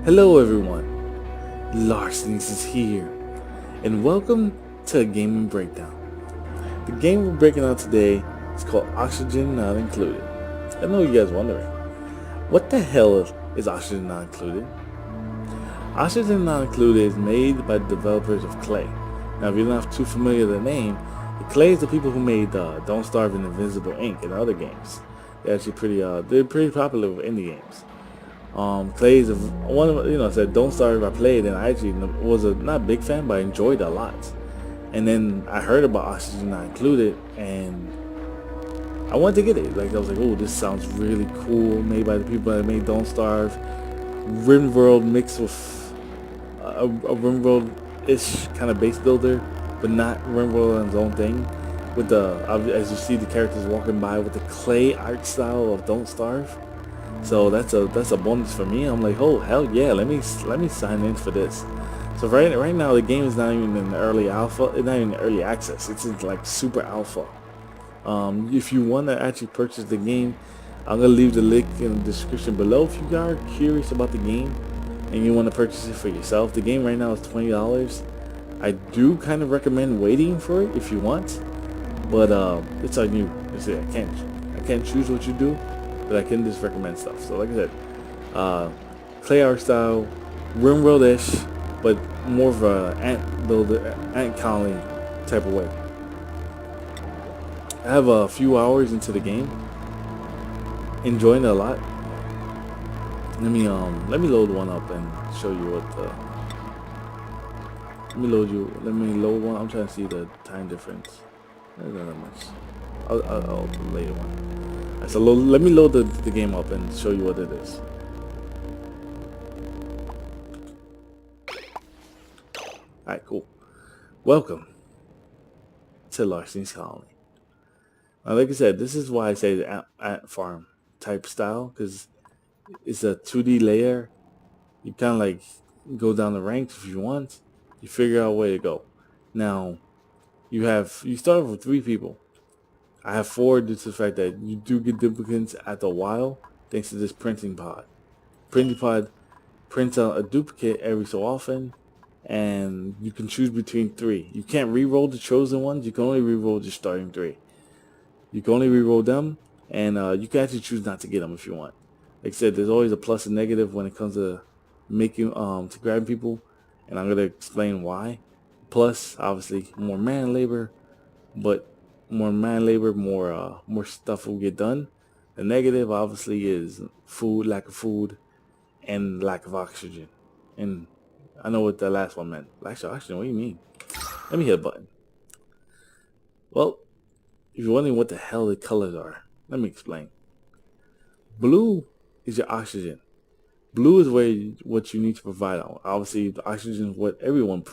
Hello everyone, Larcenies is here, and welcome to a gaming breakdown. The game we're breaking out today is called Oxygen Not Included. I know you guys wondering, what the hell is Oxygen Not Included? Oxygen Not Included is made by the developers of Clay. Now if you're not too familiar with the name, the Clay is the people who made Don't Starve and Invisible Ink and other games. They're pretty popular with indie games. Clay is one of said Don't Starve I played, and I actually was a not big fan, but I enjoyed it a lot. And then I heard about Oxygen Not Included, and I wanted to get it. Like I was like, oh, this sounds really cool. Made by the people that made Don't Starve. RimWorld mixed with a RimWorld-ish kind of base builder, but not RimWorld on its own thing. With as you see the characters walking by with the clay art style of Don't Starve. So that's a bonus for me. I'm like, oh hell yeah, let me sign in for this. So right now the game is not even in the early alpha, it's not even in early access. It's in like super alpha. If you want to actually purchase the game, I'm gonna leave the link in the description below. If you are curious about the game and you want to purchase it for yourself, the game right now is $20. I do kind of recommend waiting for it if you want, but it's on you. I can't choose what you do, but I can just recommend stuff. So like I said, clay art style, RimWorld-ish, but more of a ant colony type of way. I have a few hours into the game, enjoying it a lot. Let me load one up and show you what the. Let me load one. I'm trying to see the time difference. Not that much. I'll later one. Right, so let me load the game up and show you what it is. Alright, cool. Welcome to Larcenies Colony. Now, like I said, this is why I say the ant farm type style, because it's a 2D layer. You kind of like go down the ranks if you want. You figure out where to go. Now, you start off with 3 people. I have 4 due to the fact that you do get duplicates after a while thanks to this printing pod. Printing pod prints out a duplicate every so often, and you can choose between 3. You can't re-roll the chosen ones. You can only re-roll the starting 3. You can only re-roll them, and you can actually choose not to get them if you want. Like I said, there's always a plus and negative when it comes to making to grabbing people, and I'm gonna explain why. Plus, obviously, more man labor, but more stuff will get done. The negative, obviously, is lack of food, and lack of oxygen. And I know what the last one meant. Lack of oxygen. What do you mean? Let me hit a button. Well, if you're wondering what the hell the colors are, let me explain. Blue is your oxygen. Blue is what you need to provide. Obviously, the oxygen is what everyone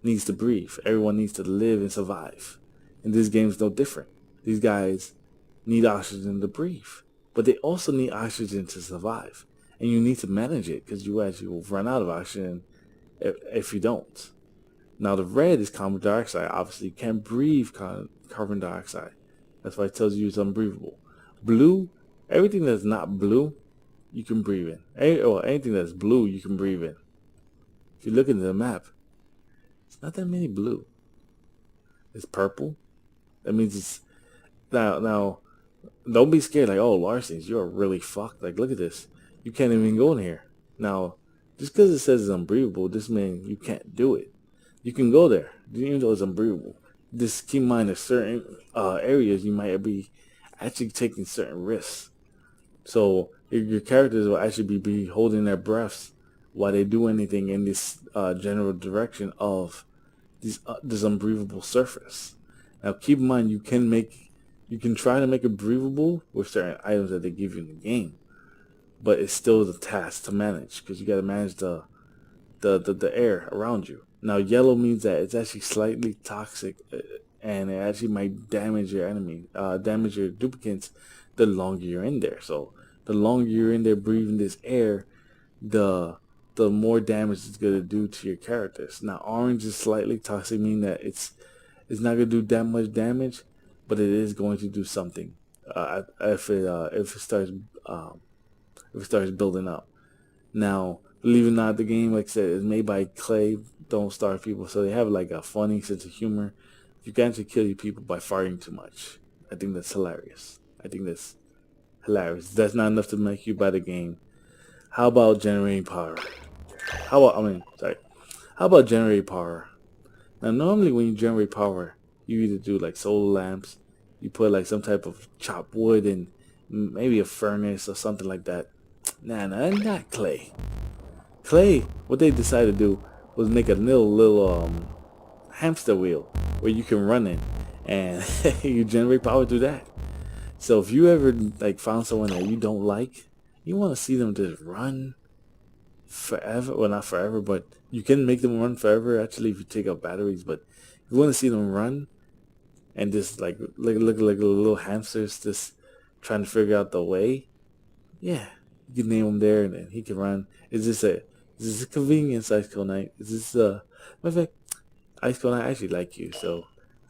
needs to breathe. Everyone needs to live and survive. And this game is no different. These guys need oxygen to breathe, but they also need oxygen to survive. And you need to manage it because you actually will run out of oxygen if you don't. Now the red is carbon dioxide. Obviously, you can't breathe carbon dioxide. That's why it tells you it's unbreathable. Blue, everything that's not blue, you can breathe in. Anything that's blue, you can breathe in. If you look into the map, it's not that many blue. It's purple. That means it's now. Don't be scared. Like, oh, Larcenies, you're really fucked. Like, look at this. You can't even go in here. Now, just because it says it's unbreathable, this means you can't do it. You can go there, even though it's unbreathable. Just keep in mind that certain areas you might be actually taking certain risks. So your characters will actually be holding their breaths while they do anything in this general direction of this unbreathable surface. Now keep in mind you can try to make it breathable with certain items that they give you in the game, but it's still the task to manage because you got to manage the air around you. Now yellow means that it's actually slightly toxic, and it actually might damage your damage your duplicates the longer you're in there. So the longer you're in there breathing this air, the more damage it's gonna do to your characters. Now orange is slightly toxic, meaning that it's not gonna do that much damage, but it is going to do something if it starts building up. Now, believe it or not, the game, like I said, is made by Clay, Don't Starve people, so they have like a funny sense of humor. You can actually kill your people by farting too much. I think that's hilarious. I think that's hilarious. That's not enough to make you buy the game. How about generating power? How about generating power? Now, normally when you generate power, you either do like solar lamps, you put like some type of chopped wood and maybe a furnace or something like that. Nah, not clay. Clay, what they decided to do was make a little hamster wheel where you can run in, and you generate power through that. So if you ever like found someone that you don't like, you want to see them just run forever. Well, not forever, but you can make them run forever. Actually, if you take out batteries, but if you want to see them run and just look like little hamsters just trying to figure out the way. Yeah, you can name him there, and then he can run. Is this a convenience, Ice Cold Knight? Is this matter of fact, Ice Cold Knight, I actually like you, so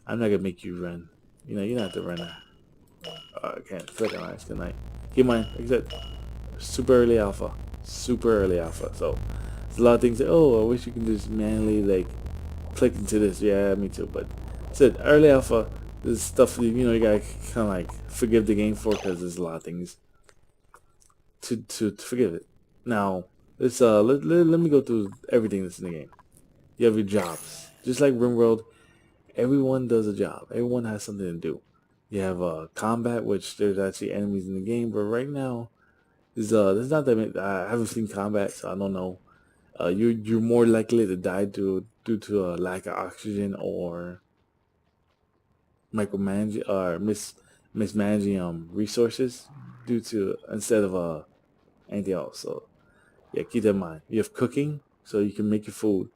I'm not gonna make you run. You know, you don't have to run. I can't click on Ice Cold Knight. Keep in mind, like I said, super early alpha. So there's a lot of things that I wish you can just manually like click into this. Yeah, me too. But I said early alpha. There's stuff you gotta kind of like forgive the game for because there's a lot of things to forgive it. Now, let me go through everything that's in the game. You have your jobs. Just like RimWorld, everyone does a job. Everyone has something to do. You have combat, which there's actually enemies in the game, but right now there's not that many. I haven't seen combat, so I don't know. You're more likely to die due to a lack of oxygen or micromanaging or mismanaging resources due to instead of anything else. So yeah, keep that in mind. You have cooking, so you can make your food.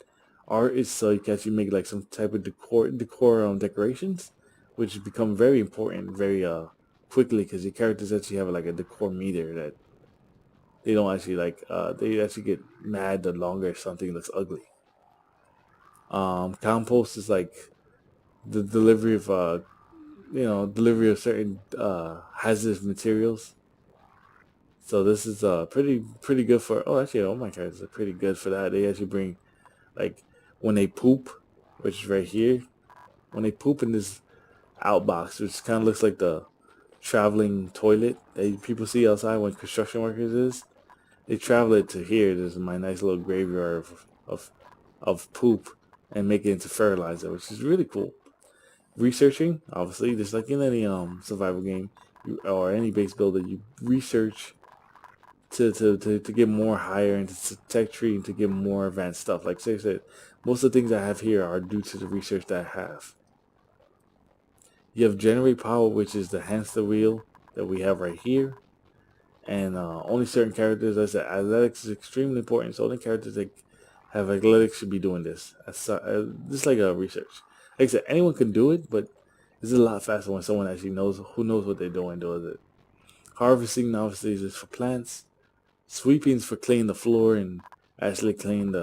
Art is so you can actually make like some type of decor decorations, which become very important very quickly because your characters actually have like a decor meter that they don't actually like. They actually get mad the longer something looks ugly. Compost is like the delivery of certain hazardous materials. So this is pretty good for. Oh, actually, all my characters are pretty good for that. They actually bring like when they poop, which is right here. When they poop in this outbox, which kind of looks like the traveling toilet that people see outside when construction workers is. They travel it to here. There's my nice little graveyard of poop and make it into fertilizer, which is really cool. Researching, obviously, just like in any survival game or any base builder, you research to get more higher into the tech tree and to get more advanced stuff. Like say said, most of the things I have here are due to the research that I have. You have generate power, which is the hamster wheel that we have right here. And only certain characters, as I said, athletics is extremely important. So only characters that have athletics should be doing this. Just like a research. Like I said, anyone can do it, but this is a lot faster when someone actually knows what they're doing does it. Harvesting obviously is just for plants. Sweeping is for cleaning the floor and actually cleaning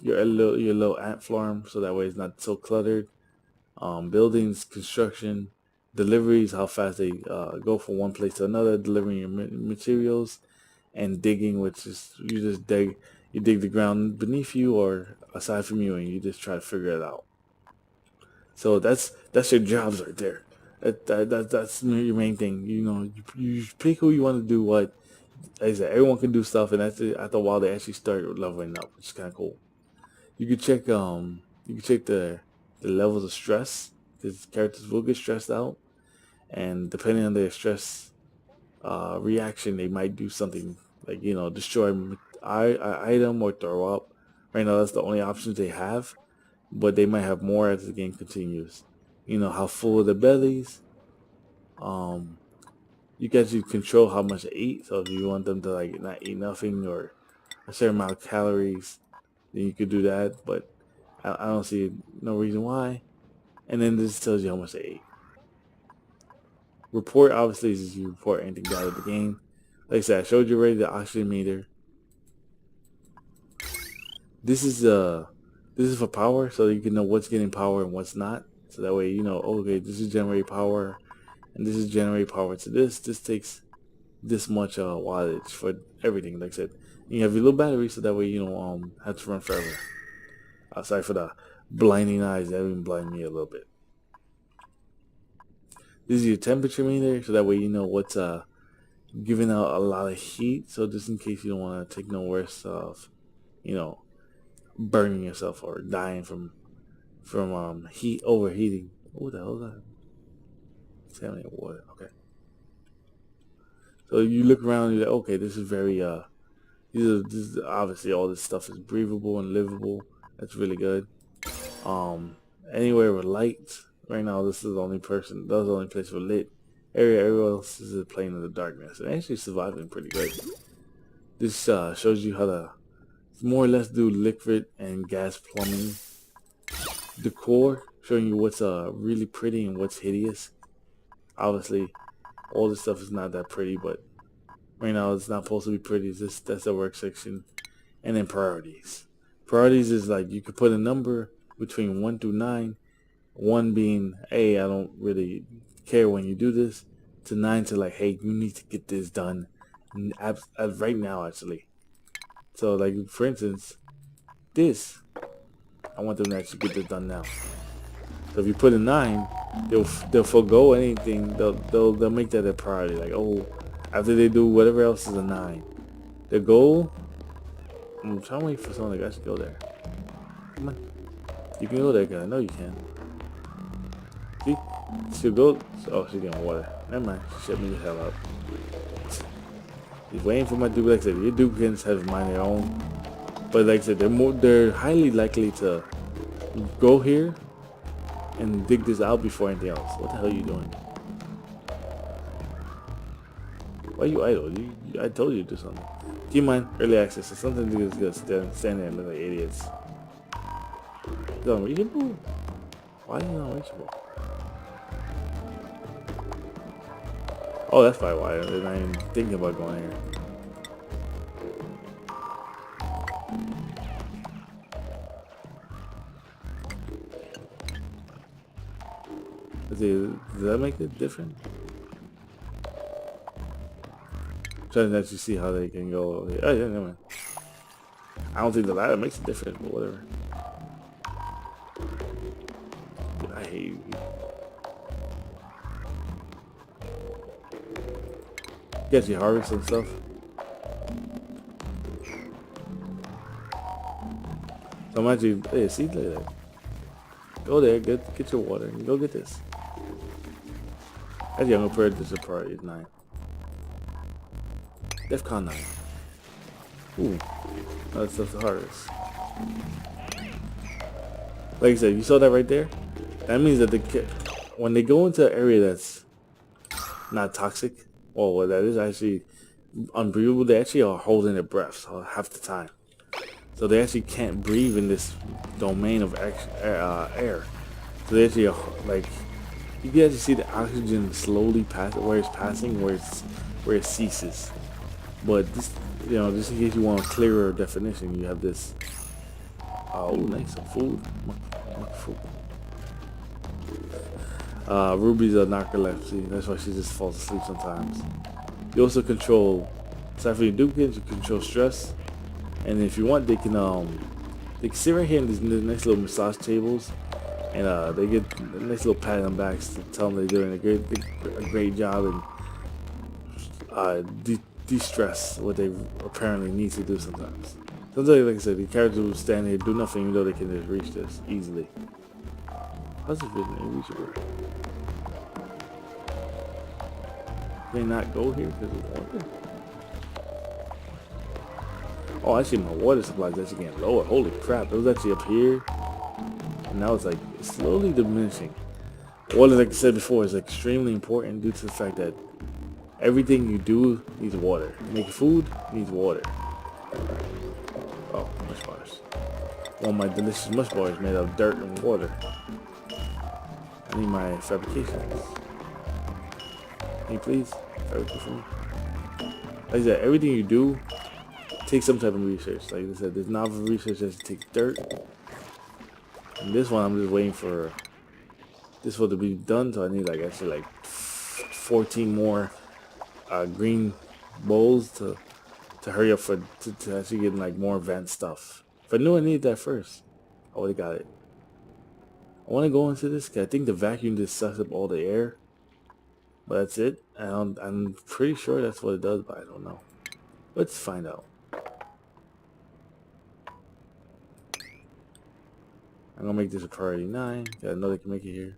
your little ant farm so that way it's not so cluttered. Buildings, construction, deliveries, how fast they go from one place to another, delivering your materials, and digging, which is you dig the ground beneath you or aside from you, and you just try to figure it out. So that's your jobs right there. That's your main thing. You pick who you want to do what. Like I said, everyone can do stuff, and after a while they actually start leveling up, which is kind of cool. You can check the levels of stress because characters will get stressed out, and depending on their stress reaction, they might do something like destroy item or throw up. Right now, that's the only options they have, but they might have more as the game continues. You know how full their bellies. Um, you can actually control how much they eat. So if you want them to like not eat nothing or a certain amount of calories, then you could do that. But I don't see no reason why. And then this tells you how much they ate. Report obviously is you report anything out of the game. Like I said, I showed you already the oxygen meter. This is this is for power, so you can know what's getting power and what's not. So that way okay, this is generate power, and this is generate power to this. This takes this much wattage for everything. Like I said, you have your little battery, so that way you don't have to run forever. Sorry for the blinding eyes. That even blind me a little bit. This is your temperature meter, so that way you know what's giving out a lot of heat. So just in case you don't want to take no worse of, you know, burning yourself or dying from heat overheating. What the hell is that? Contaminated water. Okay. So you look around and you're like, okay, this is very this is obviously all this stuff is breathable and livable. That's really good. Um, Anywhere with lights. Right now, this is the only person. That's the only place with lit area. Everyone else is a plane in the darkness. And actually surviving pretty good. This shows you how to more or less do liquid and gas plumbing decor, showing you what's really pretty and what's hideous. Obviously, all this stuff is not that pretty, but right now it's not supposed to be pretty. That's the work section. And then priorities. Priorities is like you could put a number between 1 through 9. 1 being, hey, I don't really care when you do this, to 9 to like, hey, you need to get this done right now, actually. So like, for instance, this, I want them to actually get this done now. So if you put a 9, they'll forego anything. They'll make that a priority. Like, oh, after they do whatever else is a 9, the goal. I'm trying to wait for someone to actually go there. Come on, you can go there, cause I know you can. See, she'll go. Oh, she's getting water. Never mind. She shut me the hell up. He's waiting for my dude. Like I said, your duplicants have mind their own. But like I said, they're highly likely to go here and dig this out before anything else. What the hell are you doing? Why are you idle? I told you to do something. Keep in mind, early access. So something to do is just stand there and look like idiots. It's unreachable? Why are you not reachable? Oh, that's probably why they're not even thinking about going here. Does that make it different? I'm trying to actually see how they can go. Oh, yeah, never mind. I don't think the ladder makes a difference, but whatever. Dude, I hate you. You actually harvest and stuff. So I'm actually, hey, see, look at that. Go there, get your water, and go get this. Actually, I'm gonna put this a priority 9. DEFCON 9. Ooh, that's the hardest. Like I said, you saw that right there? That means that when they go into an area that's not toxic, or that is actually unbreathable, they actually are holding their breath half the time. So they actually can't breathe in this domain of air. So they actually are, like, you can actually see the oxygen slowly pass where it's passing, where it ceases. But this, just in case you want a clearer definition, you have this. Oh, nice, some food. Food. Ruby's a narcolepsy. That's why she just falls asleep sometimes. You also control, aside from your duplicates, you control stress. And if you want, they can sit right here in these nice little massage tables, and they get a nice little pat on the backs to tell them they're doing a great job and de-stress what they apparently need to do sometimes. Sometimes, like I said, the characters will stand here, do nothing, even though they can just reach this easily. How's this vision unreachable? Can they not go here because of water? Oh, actually, my water supply is actually getting lower. Holy crap, it was actually up here, and now it's like slowly diminishing. Water, like I said before, is extremely important due to the fact that everything you do needs water. Making food needs water. Oh, mush bars. One of my delicious mush bars made of dirt and water. I need my fabrications. Can you please fabricate for me? Like I said, everything you do takes some type of research. Like I said, there's novel research that takes dirt. And this one, I'm just waiting for this one to be done. So I need like actually like 14 more green bowls to hurry up to actually get like more advanced stuff. If I knew I needed that first, I would have got it. I want to go into this because I think the vacuum just sucks up all the air. But that's it. I'm pretty sure that's what it does, but I don't know. Let's find out. I'm gonna make this a priority 9. I know they can make it here.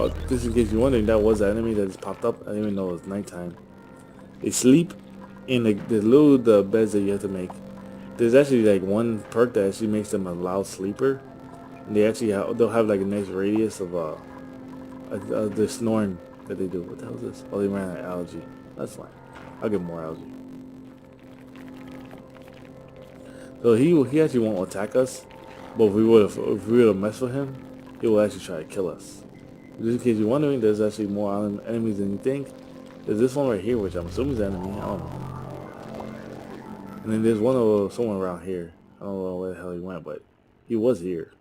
Oh, just in case you're wondering, that was the enemy that just popped up. I didn't even know it was nighttime. They sleep in the beds that you have to make. There's actually like one perk that actually makes them a loud sleeper. And they'll have like a nice radius of the snoring that they do. What the hell is this? Oh, they ran out of algae. That's fine. I'll get more algae. So he actually won't attack us, but if we would mess with him, he will actually try to kill us. Just in case you're wondering, there's actually more enemies than you think. There's this one right here, which I'm assuming is an enemy. I don't know. And then there's someone around here. I don't know where the hell he went, but he was here.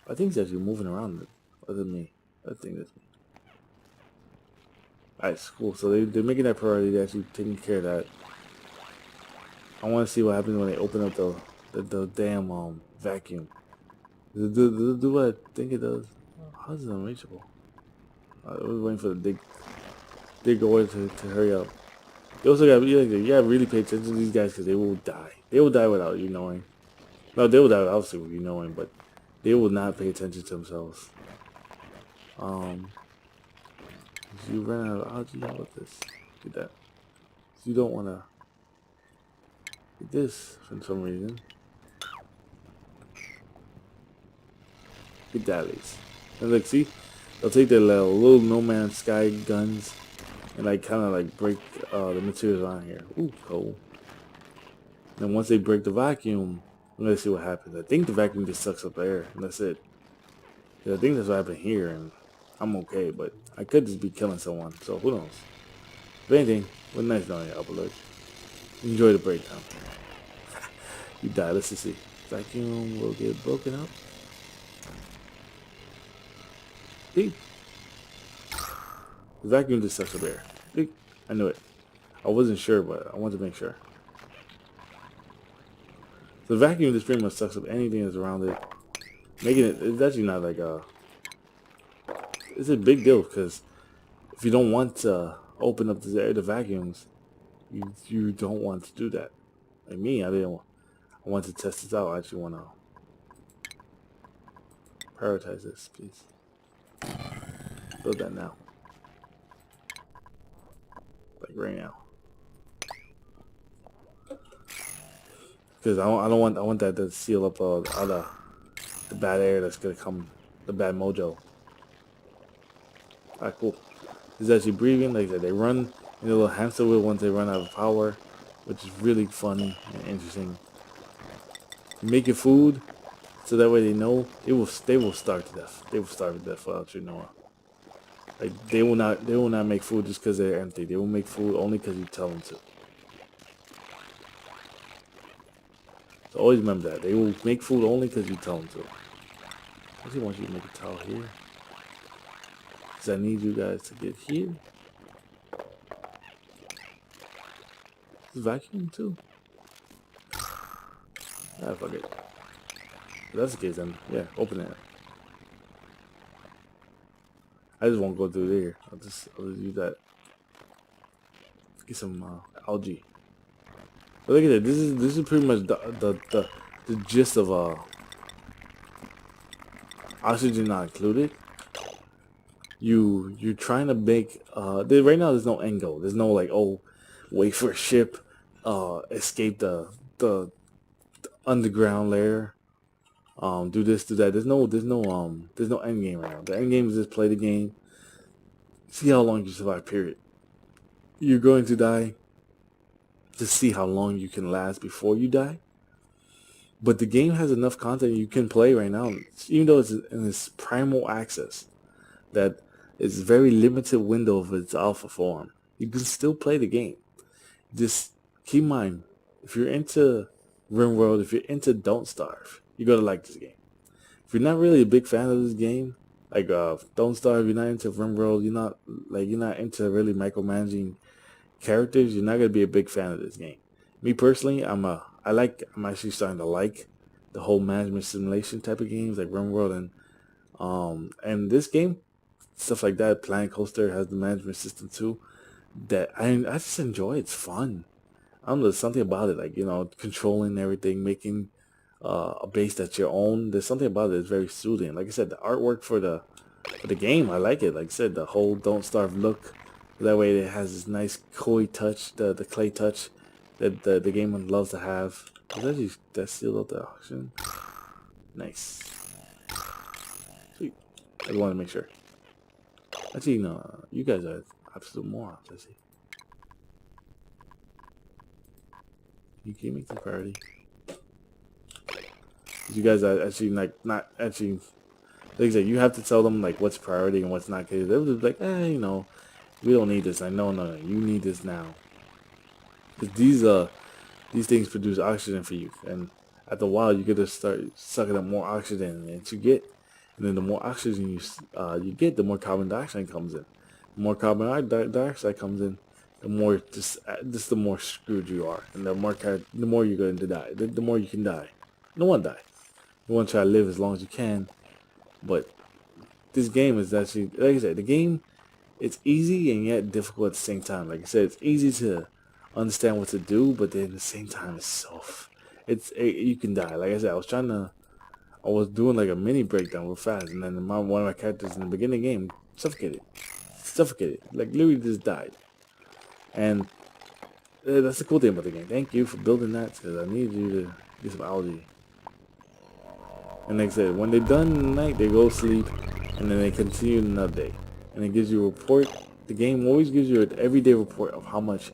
I think he's actually moving around other than me. I think that's me. Alright, cool. So they're making that priority. They're actually taking care of that. I want to see what happens when they open up the damn vacuum. Does it do what I think it does? How is it unreachable? I was waiting for the dig order to hurry up. You also you gotta really pay attention to these guys because they will die. They will die without you knowing. No, they will die obviously with you knowing, but they will not pay attention to themselves. You ran out of algae. How about this? Get that. You don't wanna get this for some reason. Get that at least. And like, see, they'll take their little No Man's Sky guns and like kind of like break the materials on here. Ooh, cool. And once they break the vacuum, I'm gonna see what happens. I think the vacuum just sucks up air, and that's it. Yeah, I think that's what happened here, and I'm okay, but I could just be killing someone, so who knows? If anything, what nice knowing you, Upload. Enjoy the breakdown. You die. Let's just see. Vacuum will get broken up. See? The vacuum just sucks up air. See? I knew it. I wasn't sure, but I wanted to make sure. The vacuum just pretty much sucks up anything that's around it, making it's actually not like it's a big deal because if you don't want to open up the vacuums, you don't want to do that. Like me, I want to test this out. I actually want to prioritize this, please. Build that now, like right now. Because I want that to seal up all the bad air that's gonna come, the bad mojo. Alright, cool. This is actually breathing. Like I said, they run in a little hamster wheel once they run out of power, which is really funny and interesting. Make your food so that way they know they will starve to death. They will starve to death without you knowing. Like they will not make food just because they're empty. They will make food only because you tell them to. So always remember that. They will make food only because you tell them to. I actually want you to make a towel here. Because I need you guys to get here. This vacuum too? Ah, fuck it. If that's the case then, yeah, open it. I just won't go through there. I'll just use that. Get some algae. But look at that. This is pretty much the gist of oxygen not included. You're trying to make right now there's no end goal. There's no like, oh, wait for a ship, escape the underground layer, do this, do that. There's no end game right now. The end game is just play the game, see how long you survive, period. You're going to die, just see how long you can last before you die. But the game has enough content you can play right now, even though it's in its primal access, that it's very limited window of its alpha form. You can still play the game. Just keep in mind, if you're into RimWorld, if you're into Don't Starve, you're gonna like this game. If you're not really a big fan of this game, Like, don't Starve, you're not into RimWorld, you're not into really micromanaging characters, you're not gonna be a big fan of this game. Me personally, I'm actually starting to like the whole management simulation type of games like RimWorld and this game, stuff like that. Planet Coaster has the management system too that I just enjoy. It's fun. I don't know, there's something about it, like, controlling everything, making a base that's your own. There's something about it that's very soothing. Like I said, the artwork for the game, I like it. Like I said, the whole Don't Starve look. That way it has this nice koi touch, the clay touch that the game loves to have. That sealed out the auction. Nice. Sweet. I just wanted to make sure. Actually, no, you guys are absolute morons, I see. You gave me some priority. You guys are actually like not actually. Like I said, you have to tell them like what's priority and what's not. Cause they'll just be like, we don't need this. I know, no, you need this now. Cause these things produce oxygen for you, and after a while, you get to start sucking up more oxygen that you get, and then the more oxygen you get, the more carbon dioxide comes in. The more carbon dioxide comes in, the more just the more screwed you are, and the more you're going to die. The more you can die. No one die. You want to try to live as long as you can, but this game is actually, like I said, the game, it's easy and yet difficult at the same time. Like I said, it's easy to understand what to do, but then at the same time, you can die. Like I said, I was doing like a mini breakdown real fast, and then one of my characters in the beginning of the game suffocated, like literally just died. And that's the cool thing about the game. Thank you for building that, because I need you to get some algae. And like I said, when they're done in the night, they go sleep, and then they continue another day. And it gives you a report. The game always gives you an everyday report of how much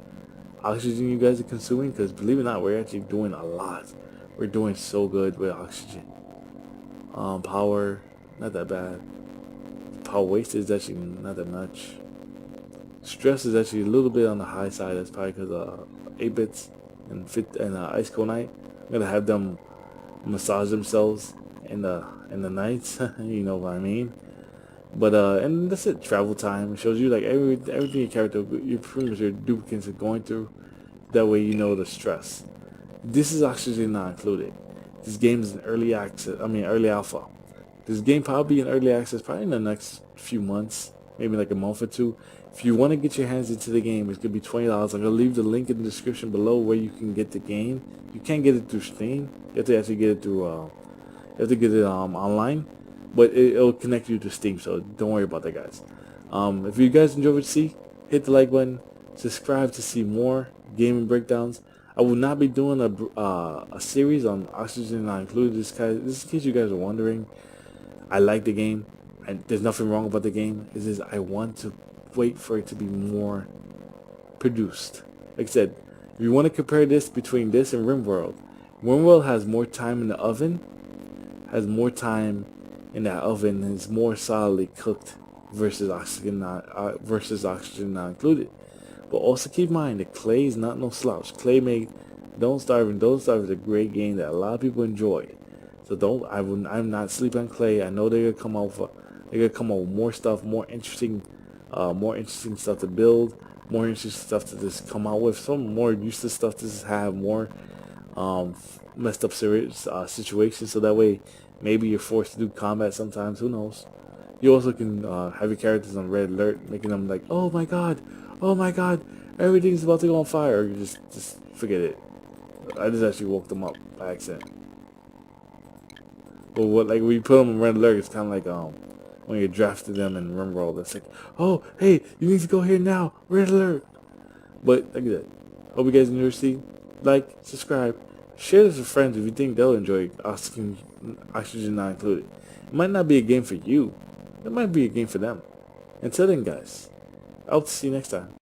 oxygen you guys are consuming, because believe it or not, we're actually doing a lot. We're doing so good with oxygen. Power, not that bad. Power waste is actually not that much. Stress is actually a little bit on the high side. That's probably because 8-bits and Ice Cold Night. I'm gonna have them massage themselves in the nights. You know what I mean. But and that's it. Travel time. It shows you like everything your character, you pretty much your duplicates are going through. That way you know the stress. This is oxygen not included. This game is in early access. I mean early alpha. This game probably in early access probably in the next few months, maybe like a month or two. If you want to get your hands into the game, it's gonna be $20. I'm gonna leave the link in the description below where you can get the game. You can't get it through Steam. You have to actually get it through. You have to get it online, but it'll connect you to Steam. So don't worry about that, guys. If you guys enjoy what you see, hit the like button. Subscribe to see more gaming breakdowns. I will not be doing a series on Oxygen Not Included. This is in case you guys are wondering. I like the game, and there's nothing wrong about the game. It's just I want to wait for it to be more produced. Like I said, if you want to compare this between this and RimWorld, RimWorld has more time in the oven, has more time in that oven, and is more solidly cooked versus Oxygen Not Included. But also keep in mind that Clay is not no slouch. Clay made Don't Starve, and Don't Starve is a great game that a lot of people enjoy. So I'm not sleeping on Clay. I know they're gonna come out with more stuff, more interesting stuff to build, more interesting stuff to just come out with, some more useless stuff to just have more messed up situations. So that way, maybe you're forced to do combat sometimes. Who knows? You also can have your characters on red alert, making them like, oh my god, everything's about to go on fire. Or you just forget it. I just actually woke them up by accident. But like when you put them on red alert, it's kind of like when you drafted them in RimWorld. It's like, oh hey, you need to go here now, red alert. But like that. Hope you guys enjoy. See, like, subscribe, share this with friends if you think they'll enjoy Oxygen Not Included. It might not be a game for you. It might be a game for them. Until then, guys, I'll see you next time.